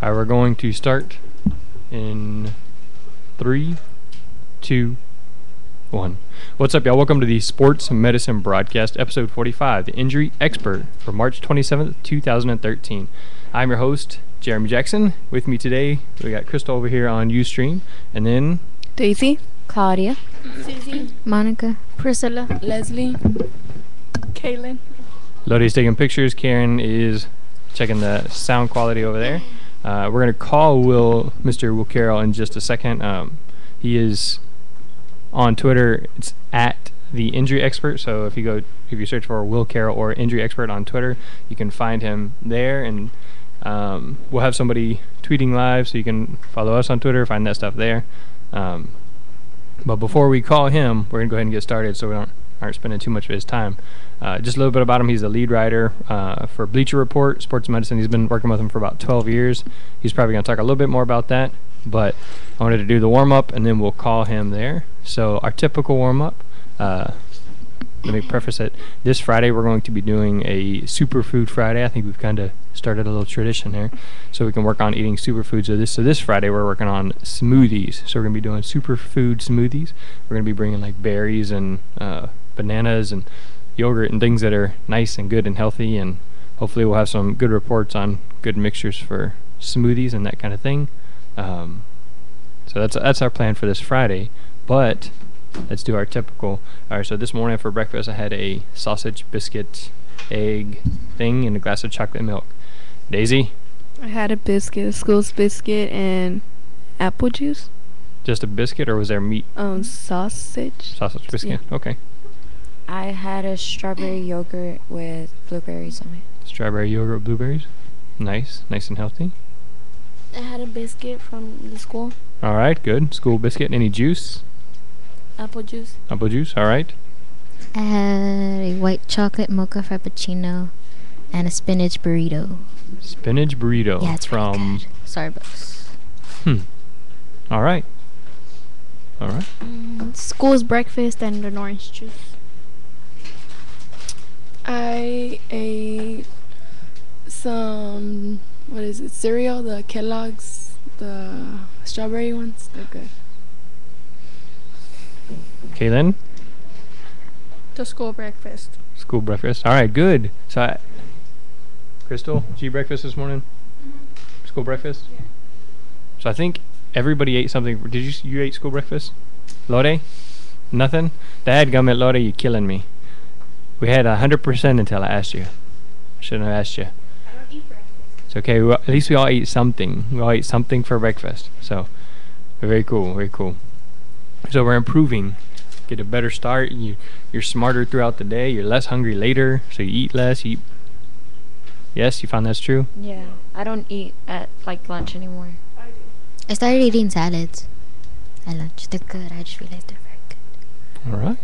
Alright, we're going to start in 3, 2, 1. What's up, y'all? Welcome to the Sports Medicine Broadcast, episode 45, the Injury Expert for March 27th, 2013. I'm your host, Jeremy Jackson. With me today, we got Crystal over here on Ustream, and then Daisy, Claudia, Susie, Monica, Priscilla, Leslie, Kaylin. Lodi's taking pictures. Karen is checking the sound quality over there. We're going to call Mr. Will Carroll in just a second. He is on Twitter. It's at the Injury Expert. So if you search for Will Carroll or Injury Expert on Twitter, you can find him there. And we'll have somebody tweeting live, so you can follow us on Twitter, find that stuff there. But before we call him, we're going to go ahead and get started so we aren't spending too much of his time. Just a little bit about him. He's the lead writer for Bleacher Report, Sports Medicine. He's been working with him for about 12 years. He's probably going to talk a little bit more about that, but I wanted to do the warm-up, and then we'll call him there. So our typical warm-up, let me preface it. This Friday, we're going to be doing a Superfood Friday. I think we've kind of started a little tradition here, so we can work on eating superfoods. So this Friday, we're working on smoothies. So we're going to be doing superfood smoothies. We're going to be bringing like berries and bananas and yogurt and things that are nice and good and healthy, and hopefully we'll have some good reports on good mixtures for smoothies and that kind of thing. So that's our plan for this Friday. But let's do our typical. All right, so this morning for breakfast I had a sausage, biscuit, egg thing and a glass of chocolate milk. Daisy? I had a biscuit, a school's biscuit, and apple juice. Just a biscuit, or was there meat? Sausage. Sausage biscuit, yeah. Okay. I had a strawberry yogurt with blueberries on it. Strawberry yogurt with blueberries. Nice and healthy. I had a biscuit from the school. All right, good. School biscuit. Any juice? Apple juice. Apple juice, all right. I had a white chocolate mocha frappuccino and a spinach burrito. Spinach burrito. Yeah, it's from good. Starbucks. All right. School's breakfast and an orange juice. I ate some, cereal, the Kellogg's, the strawberry ones. They're good. Kaylin? The school breakfast. School breakfast. All right, good. So, Crystal, did you eat breakfast this morning? Mm-hmm. School breakfast? Yeah. So I think everybody ate something. Did you ate school breakfast? Lore? Nothing? Dadgummit, Lore, you're killing me. We had 100% until I asked you. I shouldn't have asked you. I don't eat breakfast. It's okay. At least we all ate something. We all ate something for breakfast. So, very cool. Very cool. So we're improving. Get a better start. You're smarter throughout the day. You're less hungry later. So you eat less. Yes, you found that's true? Yeah. I don't eat at lunch anymore. I do. I started eating salads at lunch. They're good. I just realized they're very good. All right.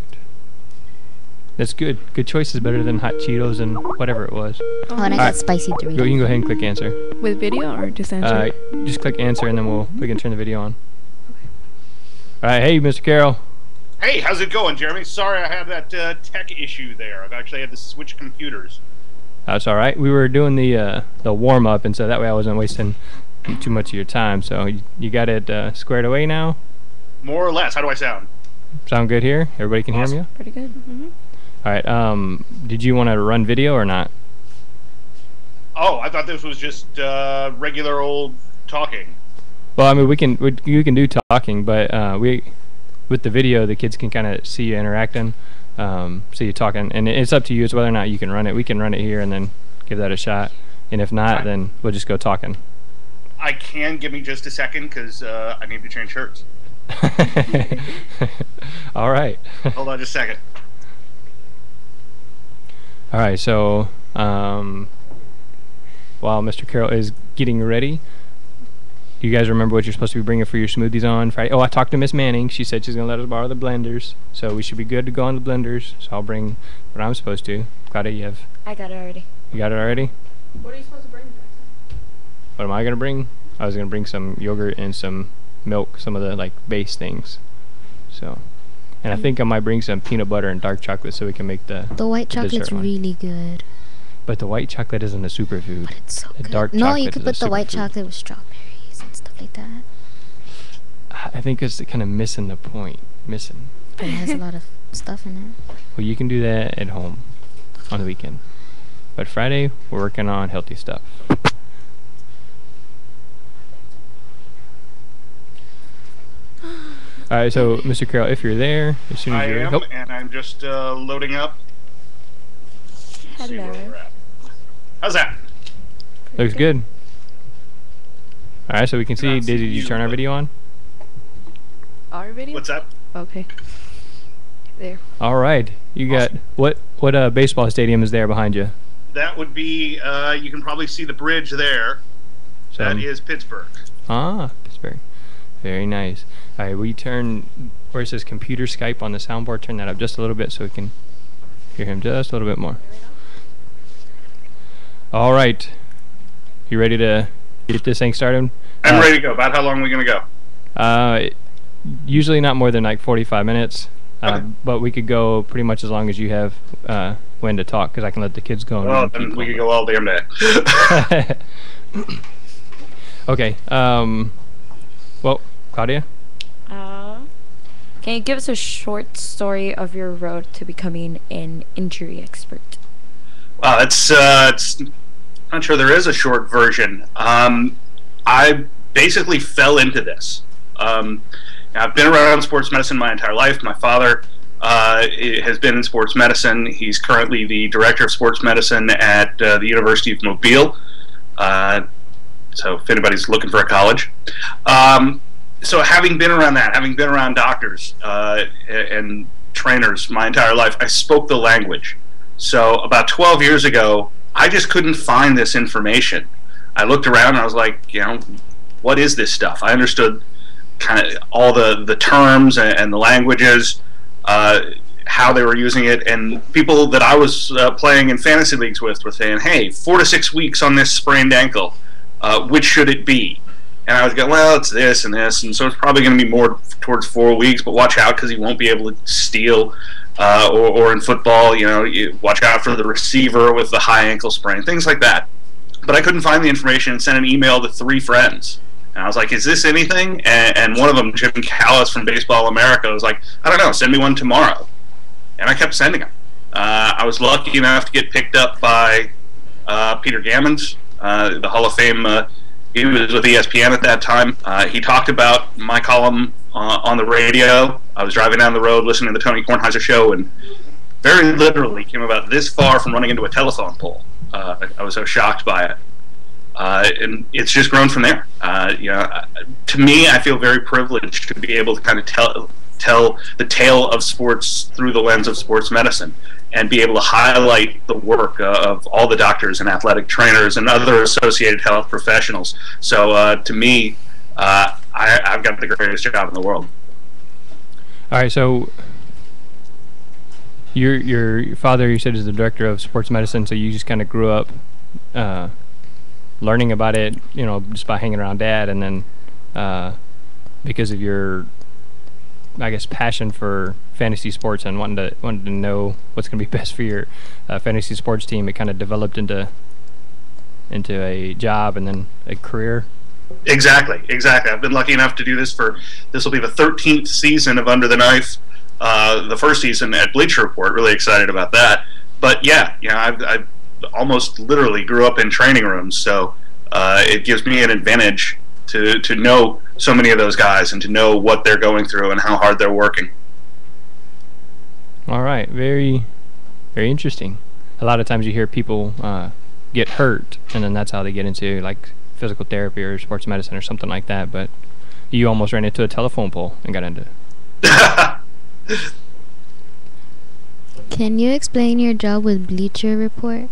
That's good. Good choice is better than hot Cheetos and whatever it was. Oh, and I got spicy Doritos. You can go ahead and click answer. With video or just answer? Just click answer and then we can turn the video on. Okay. All right. Hey, Mr. Carroll. Hey, how's it going, Jeremy? Sorry I have that tech issue there. I've actually had to switch computers. That's all right. We were doing the warm up, and so that way I wasn't wasting too much of your time. So you got it squared away now. More or less. How do I sound? Sound good here? Everybody can Awesome. hear me? Pretty good. Mm-hmm. All right. Did you want to run video or not? Oh, I thought this was just regular old talking. Well, I mean, we can do talking, but with the video, the kids can kind of see you interacting, see you talking, and it's up to you as whether or not you can run it. We can run it here and then give that a shot, and if not, then we'll just go talking. I can. Give me just a second, because I need to change shirts. All right. Hold on just a second. All right, so while Mr. Carroll is getting ready, do you guys remember what you're supposed to be bringing for your smoothies on Friday? Oh, I talked to Miss Manning. She said she's going to let us borrow the blenders, so we should be good to go on the blenders. So I'll bring what I'm supposed to. Claudia, you have? I got it already. You got it already? What are you supposed to bring? What am I going to bring? I was going to bring some yogurt and some milk, some of the base things. So, and I think I might bring some peanut butter and dark chocolate so we can make the white chocolate's dessert one. really good. But the white chocolate isn't a superfood. But it's so The good. dark No, you chocolate could is put a the white superfood. chocolate with strawberries and stuff like that. I think it's kind of missing the point. Missing. But it has a lot of stuff in it. Well, you can do that at home on the weekend. But Friday, we're working on healthy stuff. All right, so Mr. Carroll, if you're there, as soon as I you're am, oh, and I'm just loading up. See where Hello. we're at. How's that? looks good. All right, so we can see. Cannot see Did you you, turn our but- video on? Our video? What's that? Okay. There. All right, you got what baseball stadium is there behind you? That would be. You can probably see the bridge there. So, That is Pittsburgh. Pittsburgh. Very nice. All right, we turn where it says computer Skype on the soundboard. Turn that up just a little bit so we can hear him just a little bit more. All right, you ready to get this thing started? I'm ready to go. About how long are we going to go? Usually not more than like 45 minutes, Okay. but we could go pretty much as long as you have when to talk, because I can let the kids go. Well, and then keep we could going. go all damn day. Okay. Well, Claudia. Can you give us a short story of your road to becoming an injury expert? Wow, it's not sure there is a short version. I basically fell into this. I've been around sports medicine my entire life. My father has been in sports medicine. He's currently the director of sports medicine at the University of Mobile. So if anybody's looking for a college. So having been around that, having been around doctors and trainers my entire life, I spoke the language. So about 12 years ago, I just couldn't find this information. I looked around and I was like, what is this stuff? I understood kind of all the terms and the languages, how they were using it, and people that I was playing in fantasy leagues with were saying, hey, 4 to 6 weeks on this sprained ankle, which should it be? And I was going, well, it's this and this, and so it's probably going to be more towards 4 weeks, but watch out because he won't be able to steal. Or in football, you watch out for the receiver with the high ankle sprain, things like that. But I couldn't find the information and sent an email to 3 friends. And I was like, is this anything? And one of them, Jim Callis from Baseball America, was like, I don't know, send me one tomorrow. And I kept sending them. I was lucky enough to get picked up by Peter Gammons, the Hall of Fame. He was with ESPN at that time. He talked about my column on the radio. I was driving down the road listening to the Tony Kornheiser show, and very literally came about this far from running into a telephone pole. I was so shocked by it. And it's just grown from there. To me, I feel very privileged to be able to kind of tell the tale of sports through the lens of sports medicine, and be able to highlight the work of all the doctors and athletic trainers and other associated health professionals. So to me, I've got the greatest job in the world. All right, so your father, you said, is the director of sports medicine, so you just kind of grew up learning about it, just by hanging around Dad, and then because of your, I guess, passion for fantasy sports and wanted to know what's going to be best for your fantasy sports team, it kind of developed into a job and then a career. Exactly. I've been lucky enough to do this this will be the 13th season of Under the Knife. The first season at Bleacher Report, really excited about that. But yeah, I almost literally grew up in training rooms, so it gives me an advantage to know so many of those guys and to know what they're going through and how hard they're working. All right, very, very interesting. A lot of times you hear people get hurt, and then that's how they get into like physical therapy or sports medicine or something like that. But you almost ran into a telephone pole and got into it. Can you explain your job with Bleacher Report?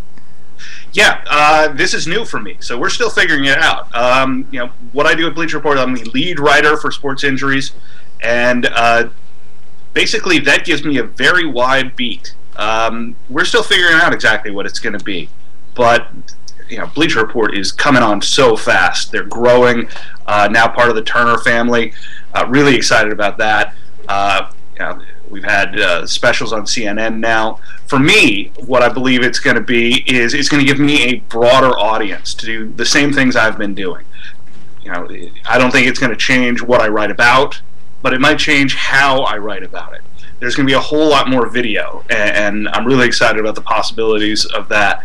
Yeah, this is new for me, so we're still figuring it out. What I do at Bleacher Report, I'm the lead writer for sports injuries, and basically that gives me a very wide beat. We're still figuring out exactly what it's going to be, but Bleacher Report is coming on so fast. They're growing, now part of the Turner family. Really excited about that. We've had specials on CNN now. For me, what I believe it's going to be is it's going to give me a broader audience to do the same things I've been doing. I don't think it's going to change what I write about, but it might change how I write about it. There's going to be a whole lot more video, and I'm really excited about the possibilities of that.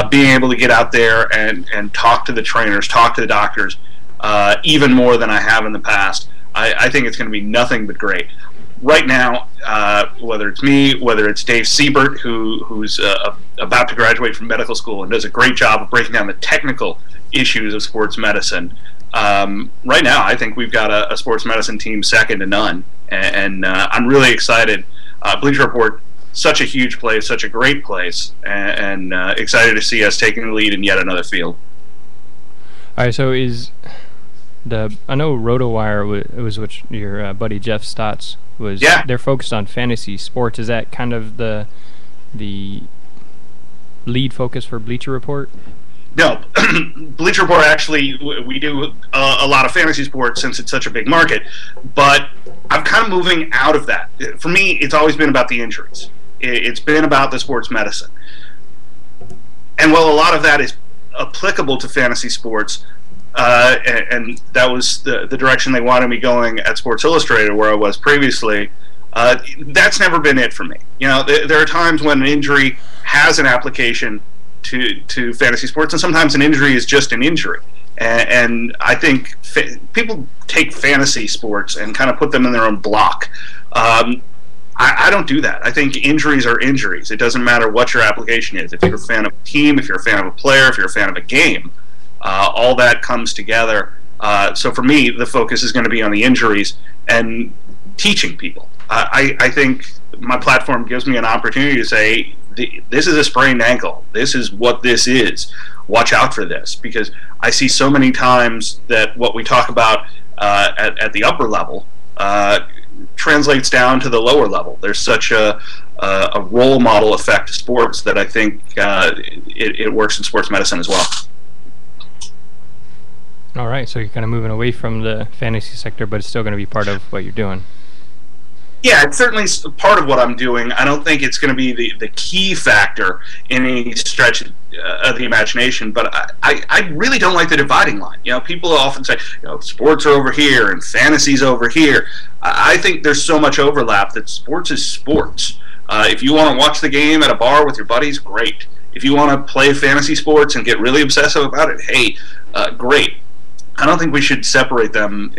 Being able to get out there and talk to the trainers, talk to the doctors, even more than I have in the past. I think it's going to be nothing but great. Right now, whether it's me, whether it's Dave Siebert, who's about to graduate from medical school and does a great job of breaking down the technical issues of sports medicine. Right now, I think we've got a sports medicine team second to none, and I'm really excited. Bleacher Report, such a huge place, such a great place, and excited to see us taking the lead in yet another field. All right, so I know RotoWire was what your buddy Jeff Stotts was. Yeah. They're focused on fantasy sports. Is that kind of the lead focus for Bleacher Report? No, Bleacher Report, actually, we do a lot of fantasy sports since it's such a big market, but I'm kind of moving out of that. For me, it's always been about the injuries. It's been about the sports medicine. And while a lot of that is applicable to fantasy sports, and that was the direction they wanted me going at Sports Illustrated, where I was previously, that's never been it for me. There are times when an injury has an application to fantasy sports, and sometimes an injury is just an injury. And I think people take fantasy sports and kind of put them in their own block. I don't do that. I think injuries are injuries. It doesn't matter what your application is. If you're a fan of a team, if you're a fan of a player, if you're a fan of a game, all that comes together. So for me, the focus is going to be on the injuries and teaching people. I think my platform gives me an opportunity to say, this is a sprained ankle. This is what this is. Watch out for this, because I see so many times that what we talk about at the upper level translates down to the lower level. There's such a role model effect to sports that I think it works in sports medicine as well. All right, so you're kind of moving away from the fantasy sector, but it's still going to be part of what you're doing. Yeah, it's certainly part of what I'm doing. I don't think it's going to be the key factor in any stretch of the imagination, but I really don't like the dividing line. People often say, sports are over here and fantasy's over here. I think there's so much overlap that sports is sports. If you want to watch the game at a bar with your buddies, great. If you want to play fantasy sports and get really obsessive about it, hey, great. I don't think we should separate them.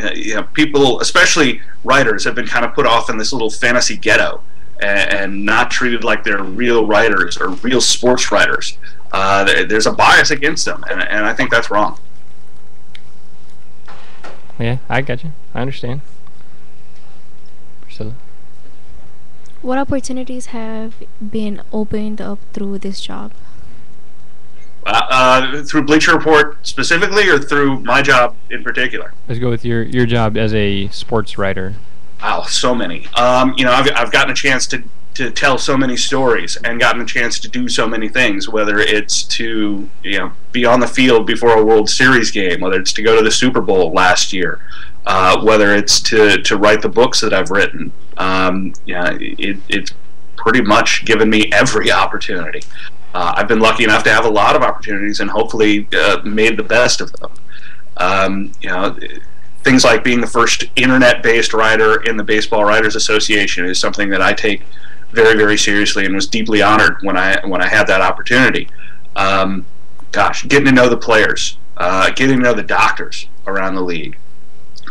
People, especially writers, have been kind of put off in this little fantasy ghetto and not treated like they're real writers or real sports writers. There's a bias against them, and I think that's wrong. Yeah, I got you. I understand. Priscilla? What opportunities have been opened up through this job? Through Bleacher Report specifically, or through my job in particular? Let's go with your job as a sports writer. Wow, so many. I've gotten a chance to tell so many stories and gotten a chance to do so many things, whether it's to be on the field before a World Series game, whether it's to go to the Super Bowl last year, whether it's to write the books that I've written. It's pretty much given me every opportunity. I've been lucky enough to have a lot of opportunities and hopefully made the best of them. Things like being the first internet-based writer in the Baseball Writers Association is something that I take very, very seriously and was deeply honored when I had that opportunity. Getting to know the players, getting to know the doctors around the league,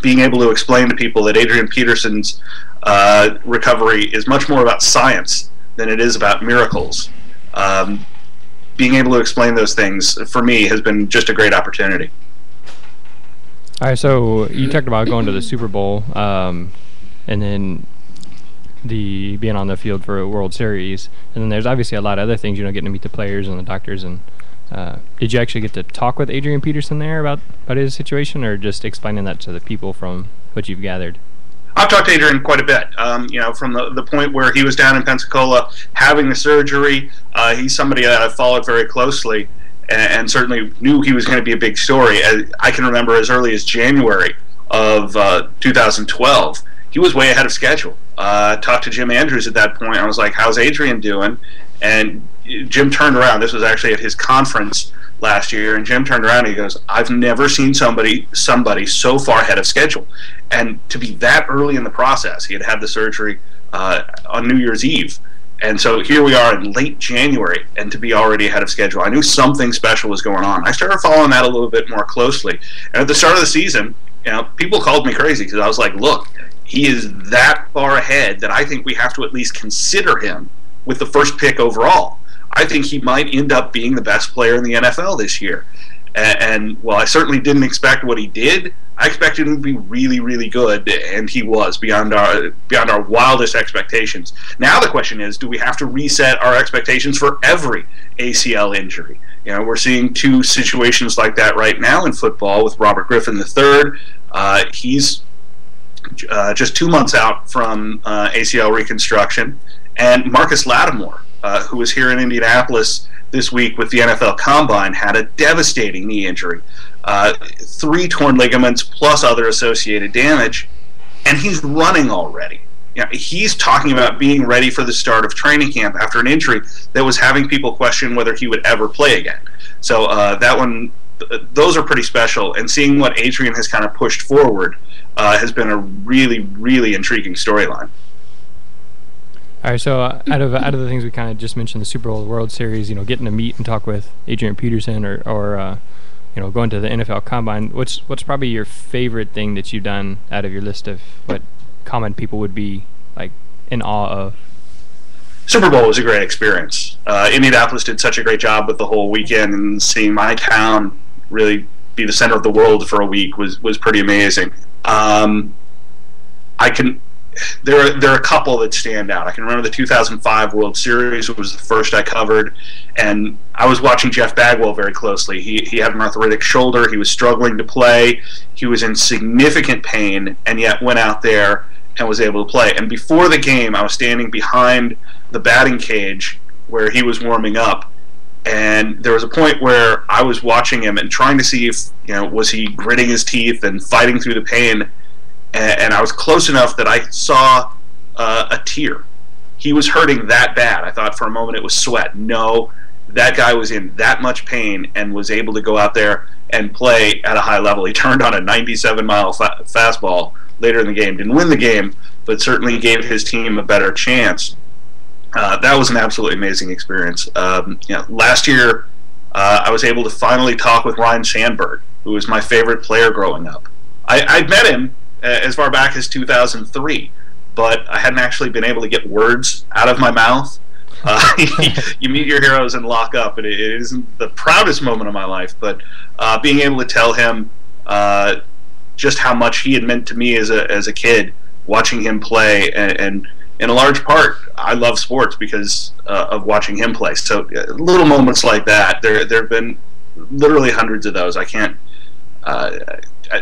being able to explain to people that Adrian Peterson's recovery is much more about science than it is about miracles. Being able to explain those things, for me, has been just a great opportunity. All right, so you talked about going to the Super Bowl, and then being on the field for a World Series, and then there's obviously a lot of other things, getting to meet the players and the doctors. And did you actually get to talk with Adrian Peterson there about his situation, or just explaining that to the people from what you've gathered? I've talked to Adrian quite a bit, from the point where he was down in Pensacola having the surgery. He's somebody that I've followed very closely and certainly knew he was going to be a big story. I can remember as early as January of 2012, he was way ahead of schedule. talked to Jim Andrews at that point. I was like, how's Adrian doing? And Jim turned around. This was actually at his conference last year, and Jim turned around and he goes, I've never seen somebody so far ahead of schedule. And to be that early in the process, he had had the surgery on New Year's Eve. And so here we are in late January, and to be already ahead of schedule. I knew something special was going on. I started following that a little bit more closely. And at the start of the season, people called me crazy because I was like, look, he is that far ahead that I think we have to at least consider him with the first pick overall. I think he might end up being the best player in the NFL this year. And while I certainly didn't expect what he did, I expected him to be really, really good, and he was beyond our wildest expectations. Now the question is, do we have to reset our expectations for every ACL injury? We're seeing two situations like that right now in football with Robert Griffin III. He's just 2 months out from ACL reconstruction, and Marcus Lattimore, who was here in Indianapolis this week with the NFL Combine, had a devastating knee injury. 3 torn ligaments plus other associated damage, and he's running already. He's talking about being ready for the start of training camp after an injury that was having people question whether he would ever play again. So those are pretty special, and seeing what Adrian has kind of pushed forward has been a really, really intriguing storyline. All right, so out of the things we kind of just mentioned, the Super Bowl, the World Series, getting to meet and talk with Adrian Peterson, or going to the NFL Combine, what's probably your favorite thing that you've done out of your list of what common people would be like in awe of? Super Bowl was a great experience. Indianapolis did such a great job with the whole weekend, and seeing my town really be the center of the world for a week was pretty amazing. There are a couple that stand out. I can remember the 2005 World Series. It was the first I covered, and I was watching Jeff Bagwell very closely. He had an arthritic shoulder. He was struggling to play. He was in significant pain, and yet went out there and was able to play. And before the game, I was standing behind the batting cage where he was warming up, and there was a point where I was watching him and trying to see if, was he gritting his teeth and fighting through the pain. And I was close enough that I saw a tear. He was hurting that bad. I thought for a moment it was sweat. No, that guy was in that much pain and was able to go out there and play at a high level. He turned on a 97-mile fastball later in the game. Didn't win the game, but certainly gave his team a better chance. That was an absolutely amazing experience. Last year, I was able to finally talk with Ryan Sandberg, who was my favorite player growing up. I'd met him as far back as 2003, but I hadn't actually been able to get words out of my mouth. You meet your heroes and lock up, and it isn't the proudest moment of my life, but being able to tell him just how much he had meant to me as a kid, watching him play, and in a large part, I love sports because of watching him play. So little moments like that, there have been literally hundreds of those. I can't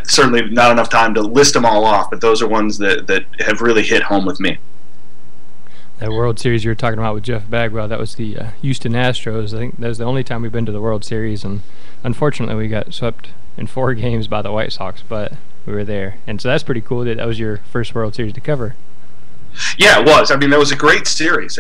certainly not enough time to list them all off, but those are ones that have really hit home with me. That World Series you were talking about with Jeff Bagwell, that was the Houston Astros. I think that was the only time we've been to the World Series, and unfortunately we got swept in 4 games by the White Sox, but we were there. And so that's pretty cool that was your first World Series to cover. Yeah, it was. I mean, that was a great series.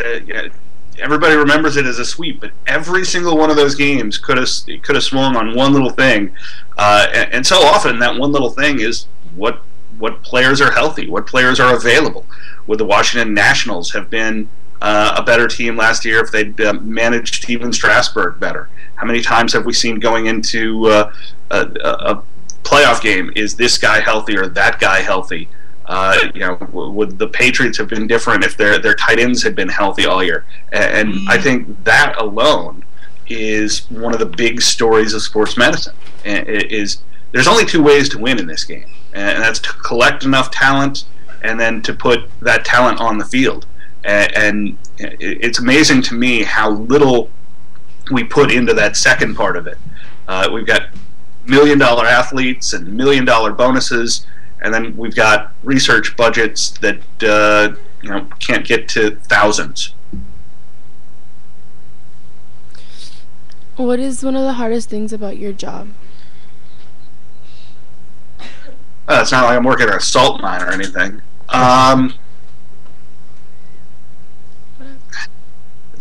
Everybody remembers it as a sweep, but every single one of those games could have swung on one little thing, and so often that one little thing is what players are healthy, what players are available. Would the Washington Nationals have been a better team last year if they'd managed Steven Strasburg better? How many times have we seen going into a playoff game, is this guy healthy or that guy healthy? Would the Patriots have been different if their tight ends had been healthy all year? And I think that alone is one of the big stories of sports medicine. There's only 2 ways to win in this game, and that's to collect enough talent and then to put that talent on the field. And it's amazing to me how little we put into that second part of it. We've got $1 million athletes and $1 million bonuses, and then we've got research budgets that can't get to thousands. What is one of the hardest things about your job? It's not like I'm working at a salt mine or anything.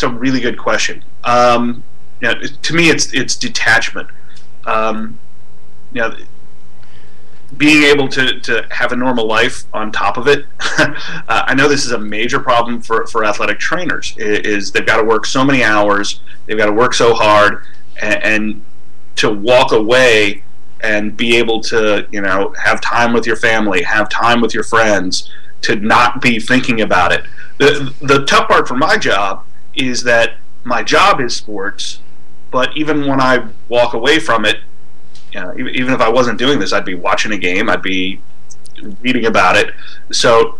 it's a really good question. To me, it's detachment. You know, being able to have a normal life on top of it. I know this is a major problem for athletic trainers. Is they've got to work so many hours, they've got to work so hard, and to walk away and be able to, you know, have time with your family, have time with your friends, to not be thinking about it. The tough part for my job is that my job is sports, but even when I walk away from it, you know, even if I wasn't doing this, I'd be watching a game, I'd be reading about it. So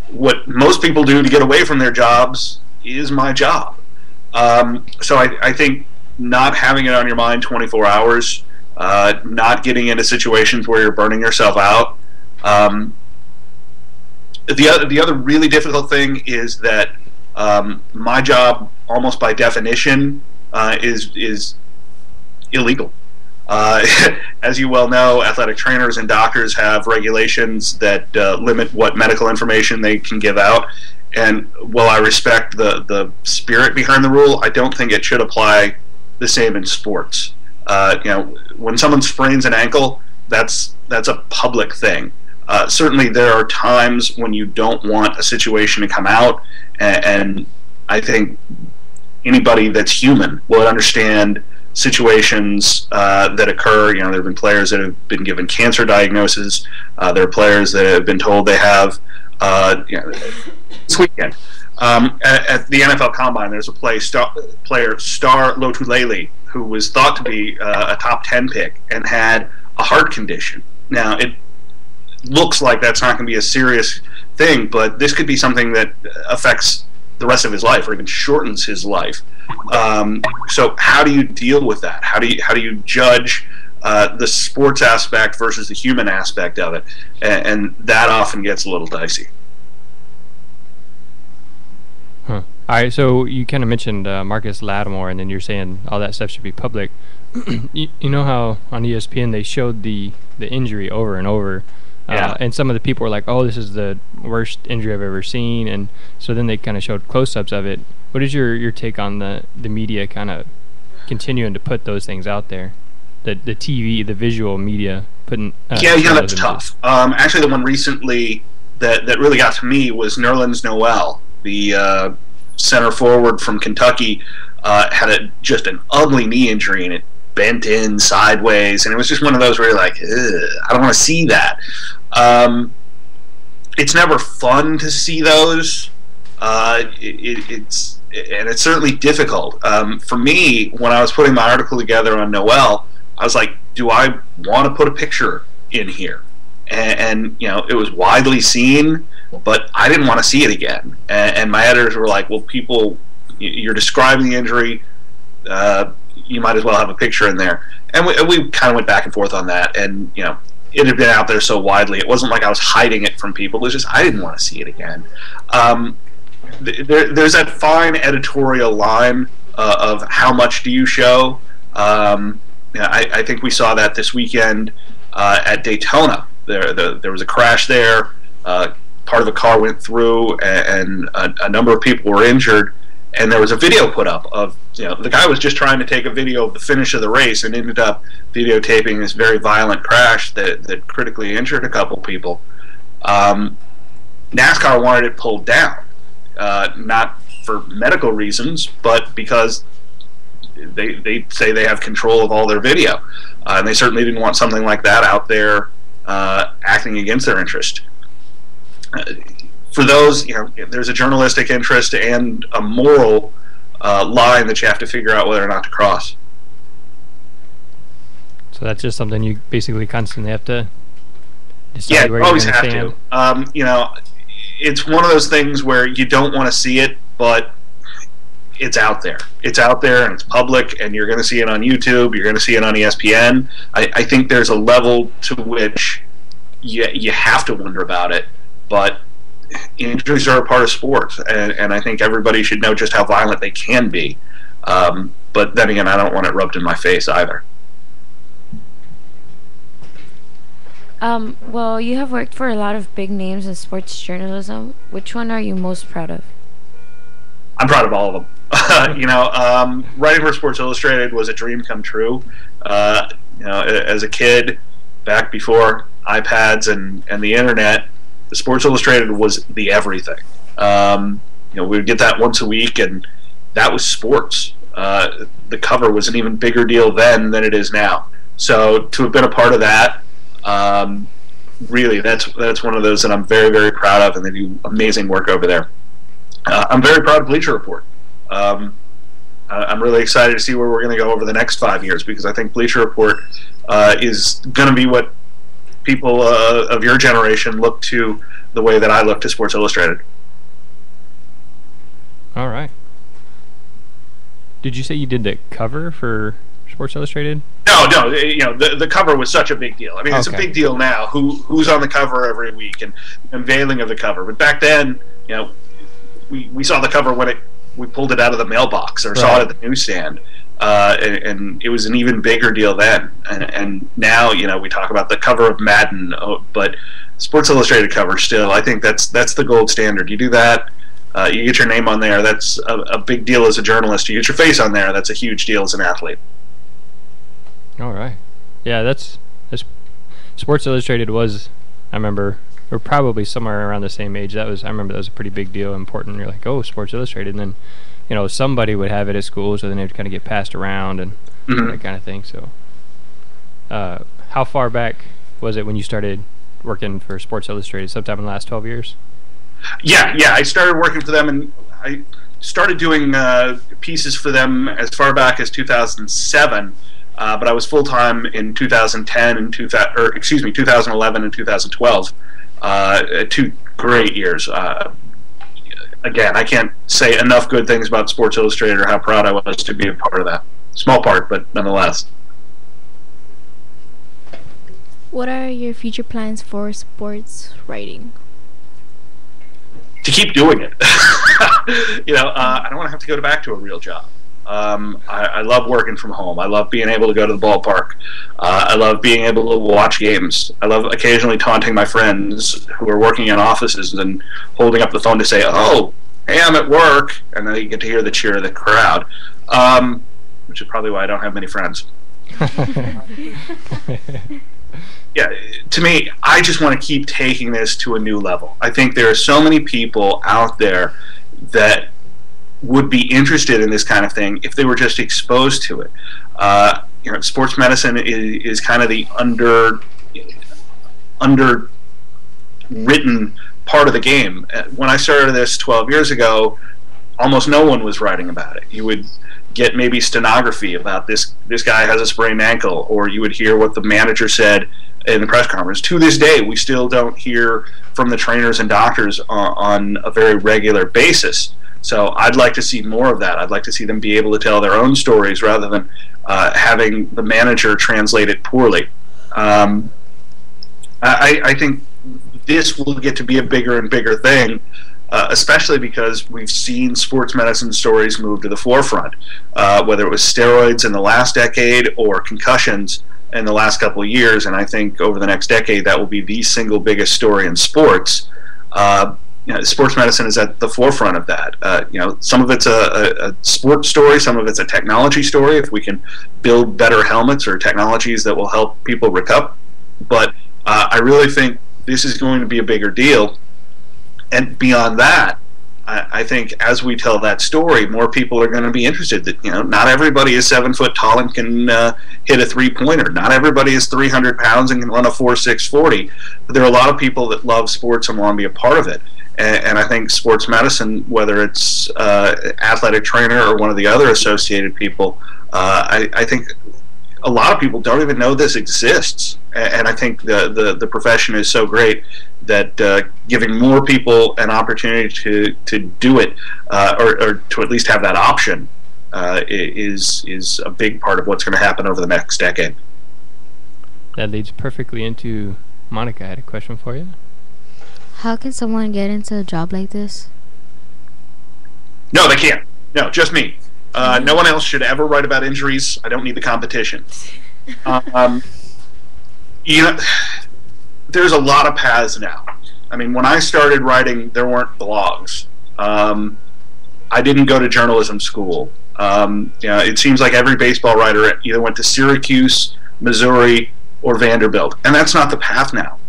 what most people do to get away from their jobs is my job. So I think not having it on your mind 24 hours, not getting into situations where you're burning yourself out. The other really difficult thing is that my job, almost by definition, is illegal. As you well know, athletic trainers and doctors have regulations that limit what medical information they can give out. And while I respect the spirit behind the rule, I don't think it should apply the same in sports. You know, when someone sprains an ankle, that's a public thing. Certainly, there are times when you don't want a situation to come out, and I think anybody that's human will understand situations that occur. You know, there have been players that have been given cancer diagnoses. There are players that have been told they have. You know, this weekend at the NFL Combine, there's a player Star Lotulelei, who was thought to be a top 10 pick and had a heart condition. Now, it looks like that's not going to be a serious thing, but this could be something that affects the rest of his life, or even shortens his life. So how do you deal with that? How do you judge the sports aspect versus the human aspect of it? And that often gets a little dicey. Huh. All right, so you kind of mentioned Marcus Lattimore, and then you're saying all that stuff should be public. you know how on ESPN they showed the injury over and over, and some of the people were like, "Oh, this is the worst injury I've ever seen," and so then they kind of showed close-ups of it. What is your take on the media kind of continuing to put those things out there? The TV, the visual media putting. That's tough. Actually, the one recently that really got to me was Nerlens Noel, the center forward from Kentucky. Had just an ugly knee injury, and it bent in sideways, and it was just one of those where you're like, I don't want to see that. It's never fun to see those. It's certainly difficult. For me, when I was putting my article together on Noel, I was like, do I want to put a picture in here? And you know, it was widely seen, but I didn't want to see it again. And my editors were like, well, people, you're describing the injury, you might as well have a picture in there. And we kind of went back and forth on that, and you know, it had been out there so widely, it wasn't like I was hiding it from people. It was just I didn't want to see it again. There's that fine editorial line of how much do you show. I think we saw that this weekend at Daytona. There was a crash there. Part of a car went through, and a number of people were injured. And there was a video put up of, you know, the guy was just trying to take a video of the finish of the race and ended up videotaping this very violent crash that critically injured a couple people. NASCAR wanted it pulled down, not for medical reasons, but because they say they have control of all their video, and they certainly didn't want something like that out there acting against their interest. For those, you know, there's a journalistic interest and a moral line that you have to figure out whether or not to cross. So that's just something you basically constantly have to decide where you're always going have to stand. You know, it's one of those things where you don't want to see it, but it's out there. It's out there, and it's public, and you're going to see it on YouTube. You're going to see it on ESPN. I think there's a level to which you have to wonder about it, but injuries are a part of sports, and I think everybody should know just how violent they can be. But then again, I don't want it rubbed in my face either. Well, you have worked for a lot of big names in sports journalism. Which one are you most proud of? I'm proud of all of them. Writing for Sports Illustrated was a dream come true. As a kid, back before iPads and the internet, the Sports Illustrated was the everything. We would get that once a week, and that was sports. The cover was an even bigger deal then than it is now. So to have been a part of that, really, that's one of those that I'm very, very proud of, and they do amazing work over there. I'm very proud of Bleacher Report. I'm really excited to see where we're going to go over the next 5 years, because I think Bleacher Report is going to be what people of your generation look to the way that I look to Sports Illustrated. All right. Did you say you did the cover for Sports Illustrated? No. The cover was such a big deal. I mean, it's a big deal now. Who's on the cover every week and unveiling of the cover. But back then, we saw the cover when we pulled it out of the mailbox or saw it at the newsstand, and it was an even bigger deal then. And now, we talk about the cover of Madden, but Sports Illustrated cover still, I think that's the gold standard. You do that. You get your name on there. That's a big deal as a journalist. You get your face on there. That's a huge deal as an athlete. All right. Yeah, that's Sports Illustrated was, I remember, we're probably somewhere around the same age. I remember that was a pretty big deal, important. You're like, oh, Sports Illustrated, and then, somebody would have it at school, so then it would kind of get passed around and that kind of thing. So, how far back was it when you started working for Sports Illustrated? Sometime in the last 12 years? Yeah. I started working for them, and I started doing pieces for them as far back as 2007. But I was full time in 2010 and 2011 and 2012. 2 great years. Again, I can't say enough good things about Sports Illustrated or how proud I was to be a part of that. Small part, but nonetheless. What are your future plans for sports writing? To keep doing it. I don't want to have to go back to a real job. I love working from home. I love being able to go to the ballpark. I love being able to watch games. I love occasionally taunting my friends who are working in offices and holding up the phone to say, "Oh, hey, I'm at work," and then you get to hear the cheer of the crowd, which is probably why I don't have many friends. Yeah, to me, I just want to keep taking this to a new level. I think there are so many people out there that would be interested in this kind of thing if they were just exposed to it. Sports medicine is kind of the underwritten part of the game. When I started this 12 years ago, almost no one was writing about it. You would get maybe stenography about this guy has a sprained ankle, or you would hear what the manager said in the press conference. To this day, we still don't hear from the trainers and doctors on a very regular basis. So I'd like to see more of that. I'd like to see them be able to tell their own stories rather than having the manager translate it poorly. I think this will get to be a bigger and bigger thing, especially because we've seen sports medicine stories move to the forefront, whether it was steroids in the last decade or concussions in the last couple of years. And I think over the next decade, that will be the single biggest story in sports. Sports medicine is at the forefront of that. Some of it's a sports story, some of it's a technology story, if we can build better helmets or technologies that will help people recover. But I really think this is going to be a bigger deal. And beyond that, I think as we tell that story, more people are going to be interested. That not everybody is 7 foot tall and can hit a 3-pointer. Not everybody is 300 pounds and can run a 4.6 40. But there are a lot of people that love sports and want to be a part of it. And I think sports medicine, whether it's athletic trainer or one of the other associated people, I think a lot of people don't even know this exists. And I think the profession is so great that giving more people an opportunity to do it, or to at least have that option, is a big part of what's going to happen over the next decade. That leads perfectly into Monica. I had a question for you. How can someone get into a job like this? No, they can't. No, just me. No one else should ever write about injuries. I don't need the competition. There's a lot of paths now. I mean, when I started writing, there weren't blogs. I didn't go to journalism school. It seems like every baseball writer either went to Syracuse, Missouri, or Vanderbilt, and that's not the path now.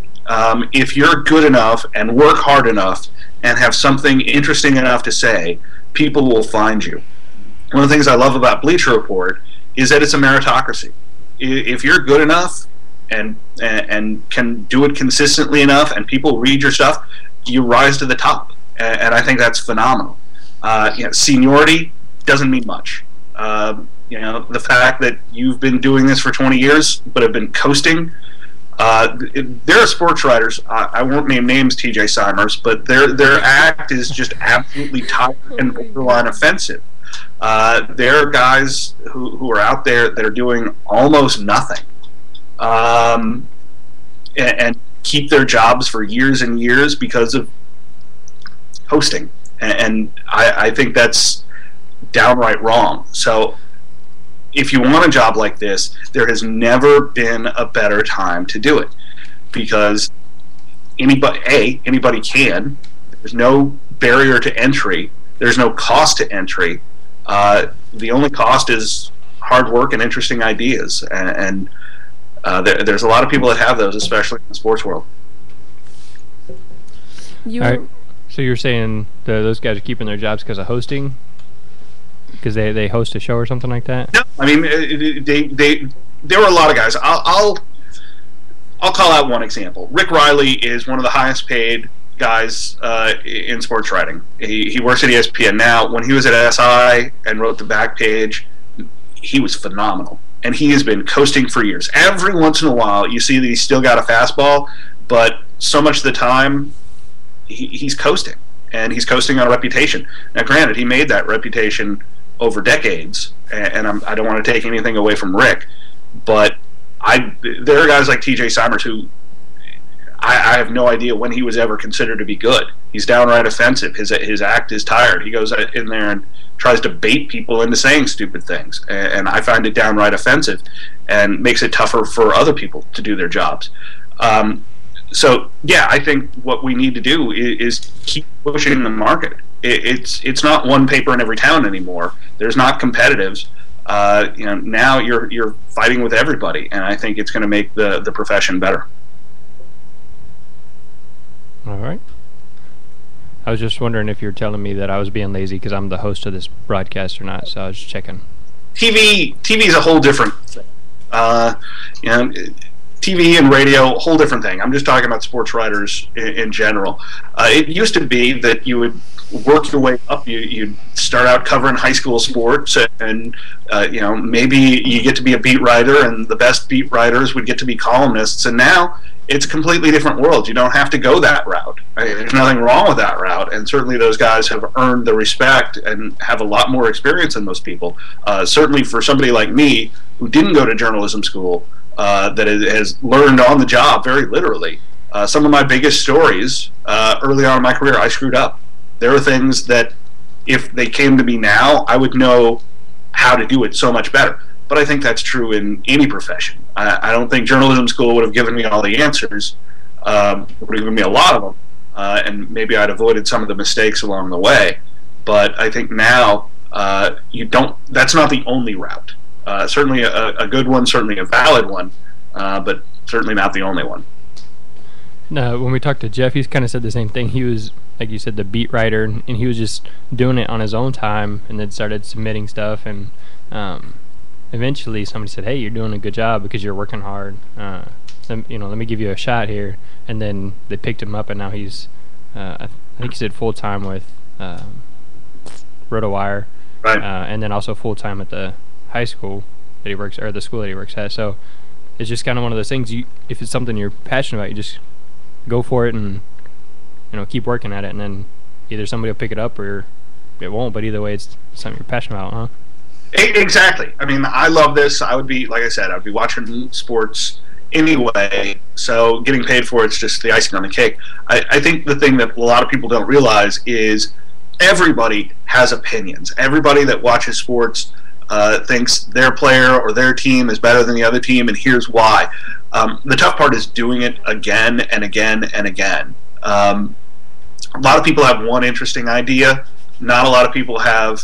If you're good enough and work hard enough and have something interesting enough to say, people will find you. One of the things I love about Bleacher Report is that it's a meritocracy. If you're good enough and can do it consistently enough and people read your stuff, you rise to the top. And I think that's phenomenal. Seniority doesn't mean much. The fact that you've been doing this for 20 years but have been coasting. There are sports writers. I won't name names, TJ Simers, but their act is just absolutely tight and borderline offensive. There are guys who are out there that are doing almost nothing, and keep their jobs for years and years because of hosting. And I think that's downright wrong. So if you want a job like this, there has never been a better time to do it, because anybody can. There's no barrier to entry. There's no cost to entry. The only cost is hard work and interesting ideas, and there's a lot of people that have those, especially in the sports world. All right. So you're saying those guys are keeping their jobs because of hosting? Because they host a show or something like that? No, I mean there were a lot of guys. I'll call out one example. Rick Riley is one of the highest paid guys in sports writing. He works at ESPN now. When he was at SI and wrote the back page, he was phenomenal, and he has been coasting for years. Every once in a while, you see that he's still got a fastball, but so much of the time, he's coasting, and he's coasting on a reputation. Now, granted, he made that reputation over decades, and I don't want to take anything away from Rick, but there are guys like TJ Simers who I have no idea when he was ever considered to be good. He's downright offensive. His act is tired. He goes in there and tries to bait people into saying stupid things, and I find it downright offensive and makes it tougher for other people to do their jobs. So yeah, I think what we need to do is keep pushing the market. It's not one paper in every town anymore. There's not competitives. Now you're fighting with everybody, and I think it's going to make the profession better. All right. I was just wondering if you're telling me that I was being lazy because I'm the host of this broadcast or not. So I was just checking. TV is a whole different thing. TV and radio, whole different thing. I'm just talking about sports writers in general. It used to be that you would work your way up. You'd start out covering high school sports, and maybe you get to be a beat writer, and the best beat writers would get to be columnists. And now it's a completely different world. You don't have to go that route. There's nothing wrong with that route, and certainly those guys have earned the respect and have a lot more experience than most people. Certainly for somebody like me who didn't go to journalism school, that has learned on the job very literally. Some of my biggest stories early on in my career, I screwed up. There are things that if they came to me now, I would know how to do it so much better. But I think that's true in any profession. I don't think journalism school would have given me all the answers. Would have given me a lot of them, and maybe I'd avoided some of the mistakes along the way. But I think now that's not the only route. Certainly a good one, certainly a valid one, but certainly not the only one. No, when we talked to Jeff, he's kind of said the same thing. He was, like you said, the beat writer, and he was just doing it on his own time, and then started submitting stuff. And eventually, somebody said, "Hey, you're doing a good job because you're working hard. Let me give you a shot here." And then they picked him up, and now he's, I think he said full time with RotoWire, right? And then also full time at the high school that he works, or the school that he works at. So it's just kind of one of those things. If it's something you're passionate about, you just go for it and keep working at it, and then either somebody will pick it up or it won't. But either way, it's something you're passionate about, huh? Exactly. I mean, I love this. I would be, like I said, I'd be watching sports anyway. So getting paid for it's just the icing on the cake. I think the thing that a lot of people don't realize is everybody has opinions. Everybody that watches sports thinks their player or their team is better than the other team, and here's why. The tough part is doing it again and again and again. A lot of people have one interesting idea. not a lot of people have,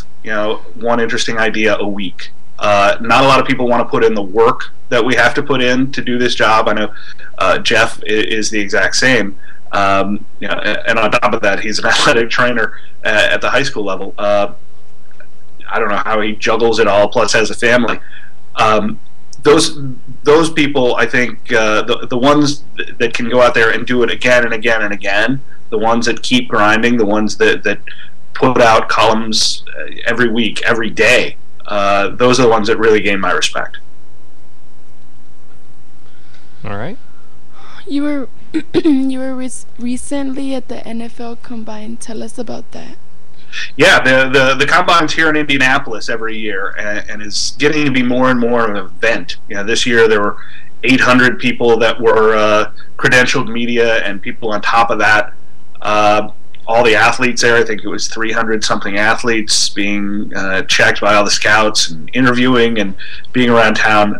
one interesting idea a week. Not a lot of people want to put in the work that we have to put in to do this job. I know Jeff is the exact same. And on top of that, he's an athletic trainer at the high school level. I don't know how he juggles it all, plus has a family. Those people, I think, the ones that can go out there and do it again and again and again, the ones that keep grinding, the ones that put out columns every week, every day, those are the ones that really gain my respect. All right. You were recently at the NFL Combine. Tell us about that. Yeah, the Combine's here in Indianapolis every year, and is getting to be more and more of an event. This year there were 800 people that were credentialed media, and people on top of that. All the athletes there, I think it was 300-something athletes being checked by all the scouts and interviewing and being around town.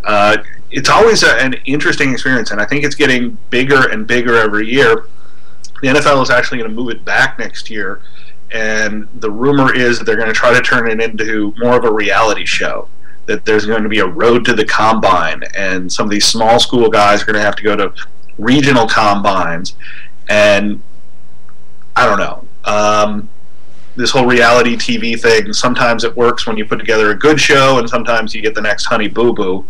It's always an interesting experience, and I think it's getting bigger and bigger every year. The NFL is actually going to move it back next year, and the rumor is that they're going to try to turn it into more of a reality show, that there's going to be a road to the Combine, and some of these small school guys are going to have to go to regional combines, and I don't know. This whole reality TV thing, sometimes it works when you put together a good show, and sometimes you get the next Honey Boo Boo.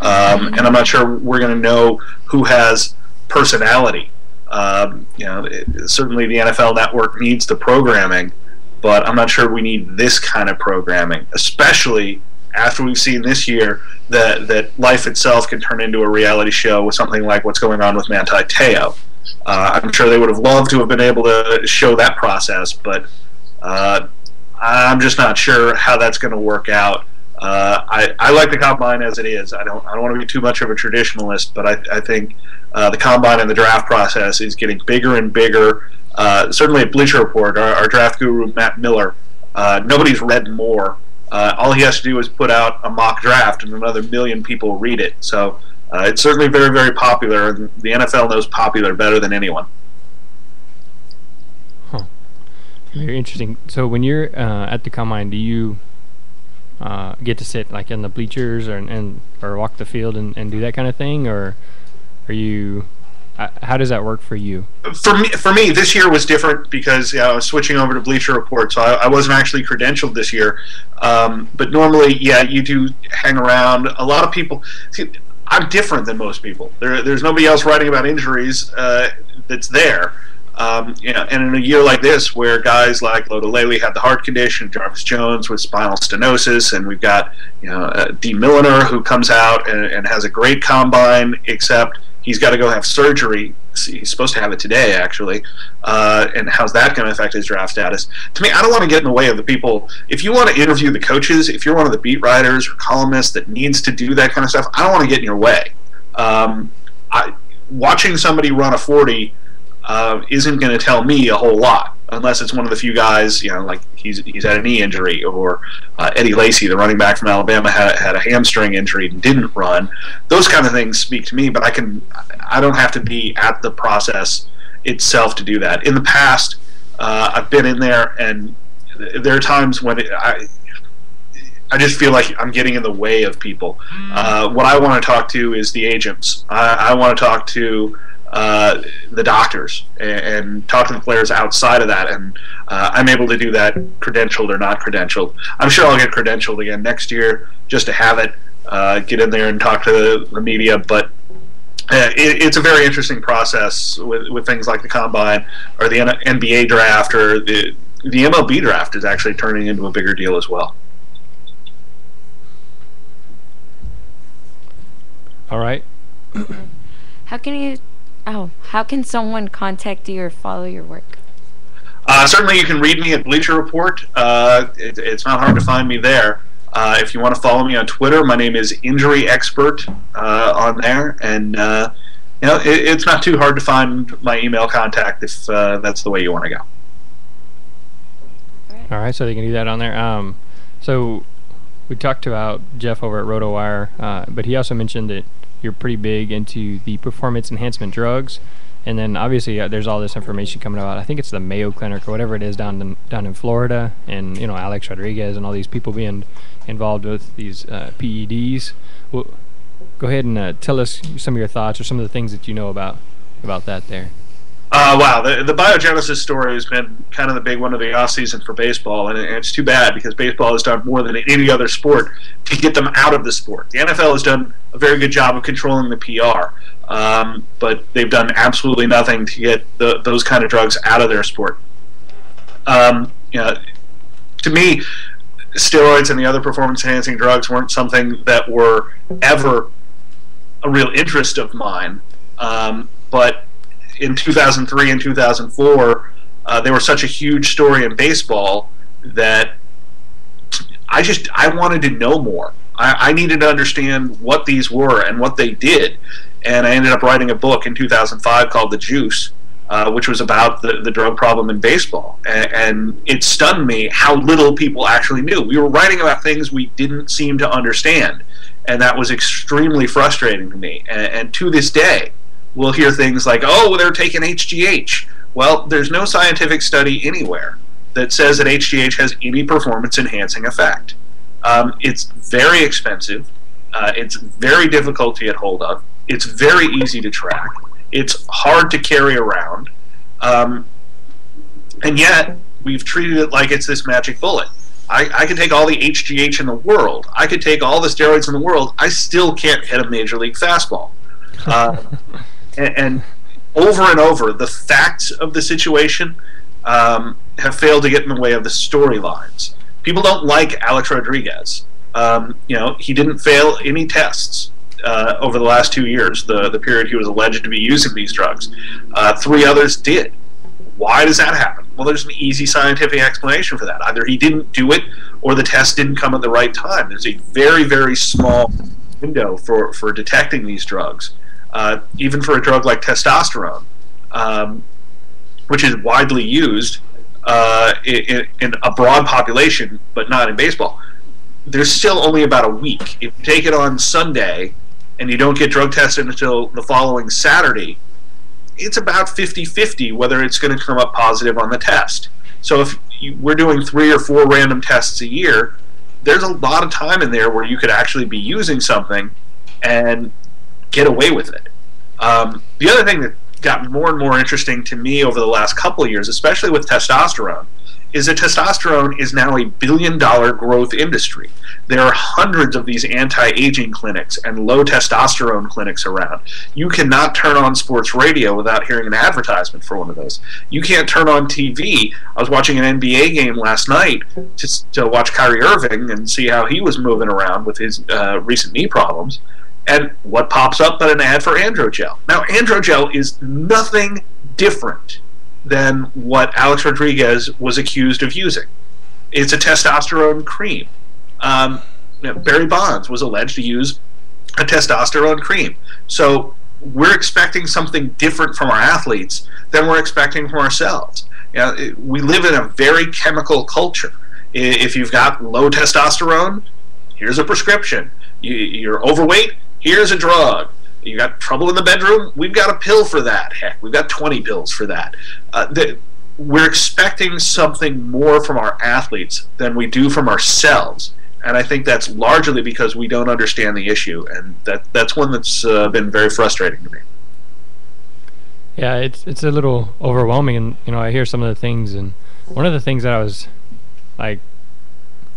And I'm not sure we're going to know who has personality. Certainly the NFL Network needs the programming, but I'm not sure we need this kind of programming, especially after we've seen this year that life itself can turn into a reality show with something like what's going on with Manti Te'o. I'm sure they would have loved to have been able to show that process, but I'm just not sure how that's going to work out. I like the Combine as it is. I don't want to be too much of a traditionalist, but I think the Combine and the draft process is getting bigger and bigger. Certainly at Bleacher Report, our draft guru, Matt Miller, nobody's read more. All he has to do is put out a mock draft, and another million people read it. So it's certainly very, very popular, and the NFL knows popular better than anyone. Huh. Very interesting. So when you're at the Combine, do you get to sit like in the bleachers or walk the field and do that kind of thing, or are you? How does that work for you? For me, this year was different because I was switching over to Bleacher Report, so I wasn't actually credentialed this year. But normally, you do hang around. A lot of people. See, I'm different than most people. There's nobody else writing about injuries that's there. And in a year like this, where guys like Lodolele had the heart condition, Jarvis Jones with spinal stenosis, and we've got D. Milliner who comes out and has a great Combine, except he's got to go have surgery. He's supposed to have it today, actually. And how's that going to affect his draft status? To me, I don't want to get in the way of the people. If you want to interview the coaches, if you're one of the beat writers or columnists that needs to do that kind of stuff, I don't want to get in your way. Watching somebody run a 40 isn't going to tell me a whole lot, unless it's one of the few guys, like he's had a knee injury, or Eddie Lacy, the running back from Alabama, had a hamstring injury and didn't run. Those kind of things speak to me, but I don't have to be at the process itself to do that. In the past, I've been in there, and there are times when I just feel like I'm getting in the way of people. What I want to talk to is the agents. I want to talk to the doctors and talk to the players outside of that, and I'm able to do that credentialed or not credentialed. I'm sure I'll get credentialed again next year just to have it, get in there and talk to the media, but it's a very interesting process with things like the Combine or the NBA draft, or the MLB draft is actually turning into a bigger deal as well. All right. How can someone contact you or follow your work? Certainly you can read me at Bleacher Report. It's not hard to find me there. If you want to follow me on Twitter, my name is Injury Expert on there, and it's not too hard to find my email contact if that's the way you want to go. All right, so they can do that on there. So we talked about Jeff over at RotoWire, but he also mentioned that you're pretty big into the performance enhancement drugs. And then obviously there's all this information coming about. I think it's the Mayo Clinic or whatever it is down in Florida, and Alex Rodriguez and all these people being involved with these PEDs. Well, go ahead and tell us some of your thoughts or some of the things that you know about that there. Wow, the biogenesis story has been kind of the big one of the offseason for baseball, and it's too bad because baseball has done more than any other sport to get them out of the sport. The NFL has done a very good job of controlling the PR, but they've done absolutely nothing to get those kind of drugs out of their sport. To me, steroids and the other performance-enhancing drugs weren't something that were ever a real interest of mine, but in 2003 and 2004, they were such a huge story in baseball that I wanted to know more. I needed to understand what these were and what they did, and I ended up writing a book in 2005 called The Juice, which was about the drug problem in baseball, and it stunned me how little people actually knew. We were writing about things we didn't seem to understand, and that was extremely frustrating to me, and to this day, we'll hear things like, oh, they're taking HGH. Well, there's no scientific study anywhere that says that HGH has any performance-enhancing effect. It's very expensive. It's very difficult to get hold of. It's very easy to track. It's hard to carry around. And yet, we've treated it like it's this magic bullet. I could take all the HGH in the world. I could take all the steroids in the world. I still can't hit a major league fastball. And over, the facts of the situation have failed to get in the way of the storylines. People don't like Alex Rodriguez. He didn't fail any tests over the last 2 years, the period he was alleged to be using these drugs. 3 others did. Why does that happen? Well, there's an easy scientific explanation for that. Either he didn't do it or the test didn't come at the right time. There's a very, very small window for detecting these drugs. Even for a drug like testosterone, which is widely used in a broad population, but not in baseball, there's still only about a week. If you take it on Sunday and you don't get drug tested until the following Saturday, it's about 50-50 whether it's going to come up positive on the test. So if we're doing 3 or 4 random tests a year, there's a lot of time in there where you could actually be using something and get away with it. The other thing that got more and more interesting to me over the last couple of years, especially with testosterone, is that testosterone is now a billion-dollar growth industry. There are hundreds of these anti-aging clinics and low testosterone clinics around. You cannot turn on sports radio without hearing an advertisement for one of those. You can't turn on TV. I was watching an NBA game last night to watch Kyrie Irving and see how he was moving around with his recent knee problems. And what pops up but an ad for androgel. Now, androgel is nothing different than what Alex Rodriguez was accused of using. It's a testosterone cream. Barry Bonds was alleged to use a testosterone cream. So we're expecting something different from our athletes than we're expecting from ourselves. We live in a very chemical culture. If you've got low testosterone, here's a prescription. You're overweight, here's a drug. You got trouble in the bedroom? We've got a pill for that. Heck, we've got 20 pills for that. We're expecting something more from our athletes than we do from ourselves. And I think that's largely because we don't understand the issue. And that's one that's been very frustrating to me. Yeah, it's a little overwhelming. And, I hear some of the things. And one of the things that I was,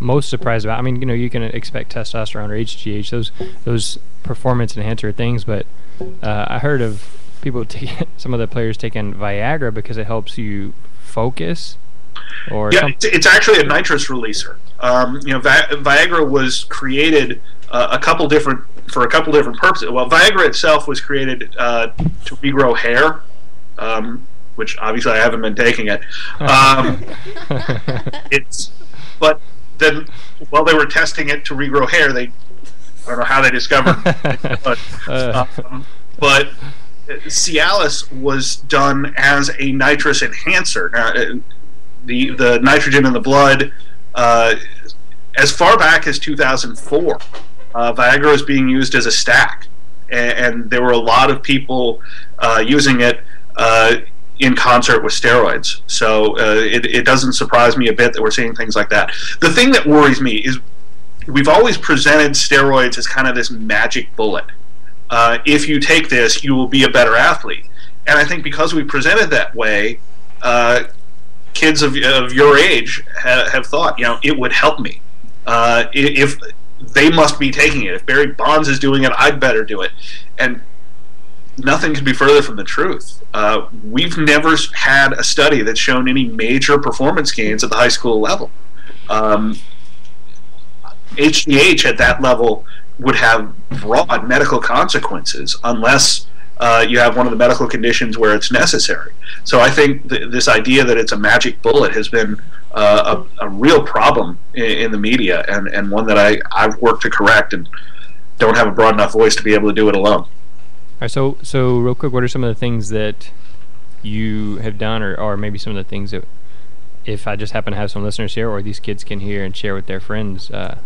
most surprised about, you can expect testosterone or HGH, those performance enhancer things, but I heard of people some of the players taking Viagra because it helps you focus. It's actually a nitrous releaser. Viagra was created for a couple different purposes. Well, Viagra itself was created to regrow hair, which obviously I haven't been taking it. But then while they were testing it to regrow hair, I don't know how they discovered it, but Cialis was done as a nitrous enhancer. Now, the nitrogen in the blood, as far back as 2004, Viagra was being used as a stack, and there were a lot of people using it in concert with steroids. So it doesn't surprise me a bit that we're seeing things like that. The thing that worries me is we've always presented steroids as kind of this magic bullet. If you take this, you will be a better athlete. And I think because we presented that way, kids of your age have thought, it would help me. If they must be taking it. If Barry Bonds is doing it, I'd better do it. And nothing could be further from the truth. We've never had a study that's shown any major performance gains at the high school level. HGH at that level would have broad medical consequences unless you have one of the medical conditions where it's necessary. So I think this idea that it's a magic bullet has been a real problem in the media, and one that I've worked to correct and don't have a broad enough voice to be able to do it alone. All right, so real quick, what are some of the things that you have done, or maybe some of the things that, if I just happen to have some listeners here, or these kids can hear and share with their friends, that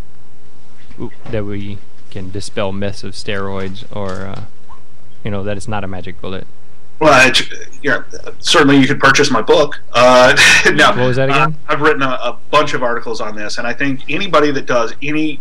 we can dispel myths of steroids, or that it's not a magic bullet? Well, certainly you could purchase my book. No, what was that again? I've written a bunch of articles on this, and I think anybody that does any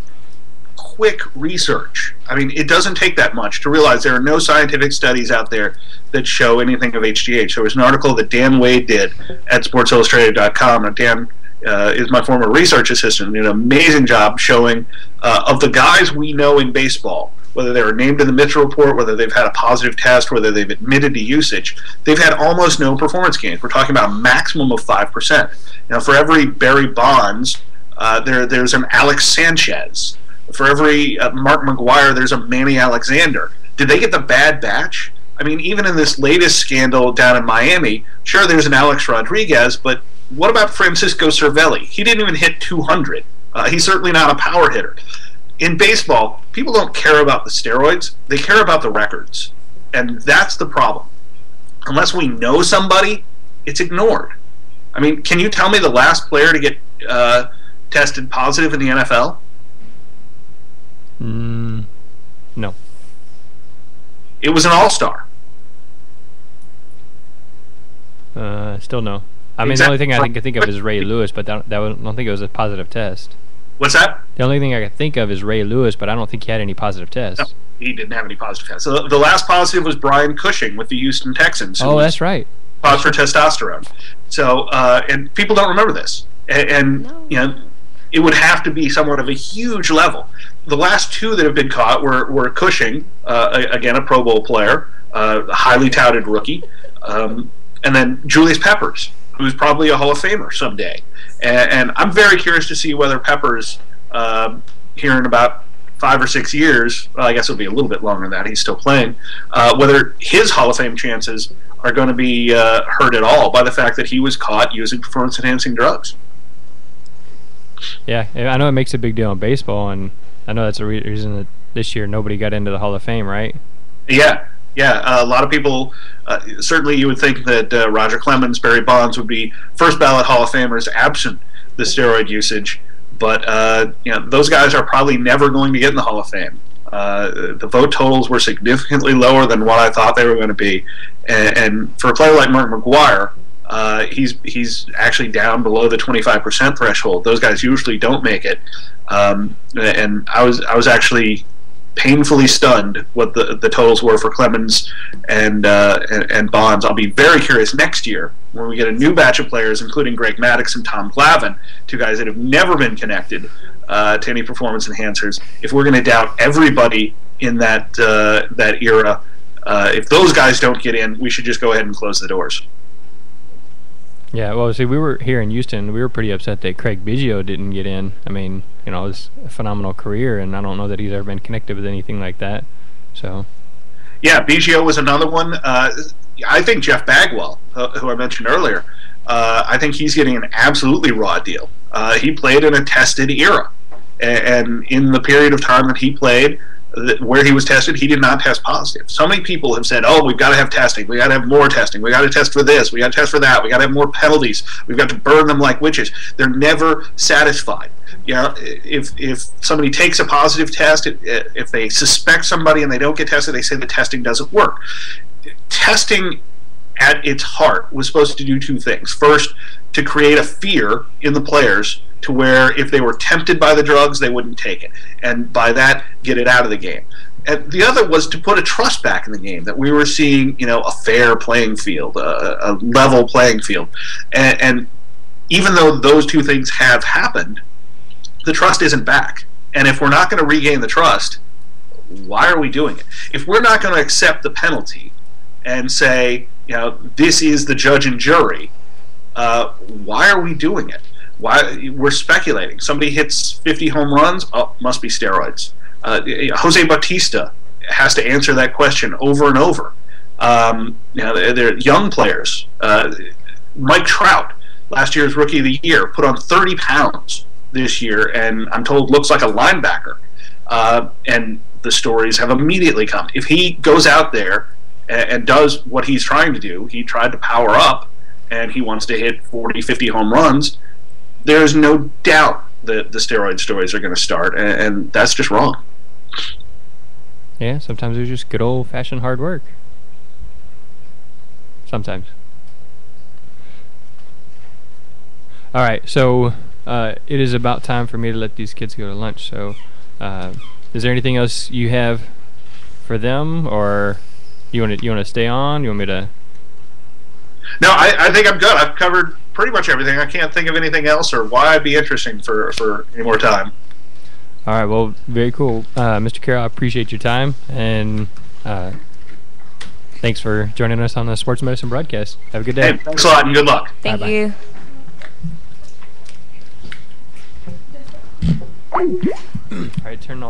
quick research, it doesn't take that much to realize there are no scientific studies out there that show anything of HGH. There was an article that Dan Wade did at SportsIllustrated.com, and Dan is my former research assistant, did an amazing job showing of the guys we know in baseball, whether they were named in the Mitchell report, whether they've had a positive test, whether they've admitted to usage, they've had almost no performance gains. We're talking about a maximum of 5%. Now, for every Barry Bonds, there's an Alex Sanchez. For every Mark McGwire, there's a Manny Alexander. Did they get the bad batch? Even in this latest scandal down in Miami, sure, there's an Alex Rodriguez, but what about Francisco Cervelli? He didn't even hit 200. He's certainly not a power hitter. In baseball, people don't care about the steroids. They care about the records. And that's the problem. Unless we know somebody, it's ignored. Can you tell me the last player to get tested positive in the NFL? No. It was an all-star. Still no. Exactly. The only thing I think of is Ray Lewis, but I don't think it was a positive test. What's that? The only thing I can think of is Ray Lewis, but I don't think he had any positive tests. No, he didn't have any positive tests. So the last positive was Brian Cushing with the Houston Texans. Oh, that's right. Positive for testosterone. So, and people don't remember this. And it would have to be somewhat of a huge level. The last two that have been caught were Cushing, again, a Pro Bowl player, a highly touted rookie, and then Julius Peppers, who's probably a Hall of Famer someday. And I'm very curious to see whether Peppers, here in about 5 or 6 years, well, I guess it'll be a little bit longer than that, he's still playing, whether his Hall of Fame chances are going to be hurt at all by the fact that he was caught using performance-enhancing drugs. Yeah, I know it makes a big deal in baseball, and I know that's the reason that this year nobody got into the Hall of Fame, right? Yeah. A lot of people, certainly you would think that Roger Clemens, Barry Bonds would be first ballot Hall of Famers absent the steroid usage, but those guys are probably never going to get in the Hall of Fame. The vote totals were significantly lower than what I thought they were going to be, and for a player like Mark McGwire, he's actually down below the 25% threshold. Those guys usually don't make it, and I was actually painfully stunned what the totals were for Clemens and Bonds. I'll be very curious next year when we get a new batch of players, including Greg Maddux and Tom Glavine, two guys that have never been connected to any performance enhancers. If we're going to doubt everybody in that era, if those guys don't get in, we should just go ahead and close the doors. Yeah, well, see, we were here in Houston. We were pretty upset that Craig Biggio didn't get in. It was a phenomenal career, and I don't know that he's ever been connected with anything like that. So, yeah, Biggio was another one. I think Jeff Bagwell, who I mentioned earlier, I think he's getting an absolutely raw deal. He played in a tested era, and in the period of time that he played, where he was tested, he did not test positive. So many people have said, oh, we've got to have testing, we got to have more testing, we got to test for this, we got to test for that, we got to have more penalties, we've got to burn them like witches. They're never satisfied. If somebody takes a positive test, if they suspect somebody and they don't get tested, they say the testing doesn't work. Testing at its heart, was supposed to do two things. First, to create a fear in the players to where if they were tempted by the drugs, they wouldn't take it. And by that, get it out of the game. And the other was to put a trust back in the game, that we were seeing, a fair playing field, a level playing field. And even though those two things have happened, the trust isn't back. And if we're not going to regain the trust, why are we doing it? If we're not going to accept the penalty and say, this is the judge and jury, why are we doing it? Why we're speculating? Somebody hits 50 home runs, must be steroids. Jose Bautista has to answer that question over and over. They're young players. Mike Trout, last year's Rookie of the Year, put on 30 pounds this year, and I'm told looks like a linebacker. And the stories have immediately come. If he goes out there and does what he's trying to do, he tried to power up, and he wants to hit 40, 50 home runs, there's no doubt that the steroid stories are going to start, and that's just wrong. Yeah, sometimes it's just good old-fashioned hard work. Sometimes. All right, so it is about time for me to let these kids go to lunch. So, is there anything else you have for them, or you want to stay on? You want me to? No, I think I'm good. I've covered pretty much everything. I can't think of anything else or why it'd be interesting for any more time. All right, well, very cool. Mr. Carroll, I appreciate your time, and thanks for joining us on the Sports Medicine broadcast. Have a good day. Hey, thanks a lot, and good luck. Thank Bye-bye. you. All right, turn off.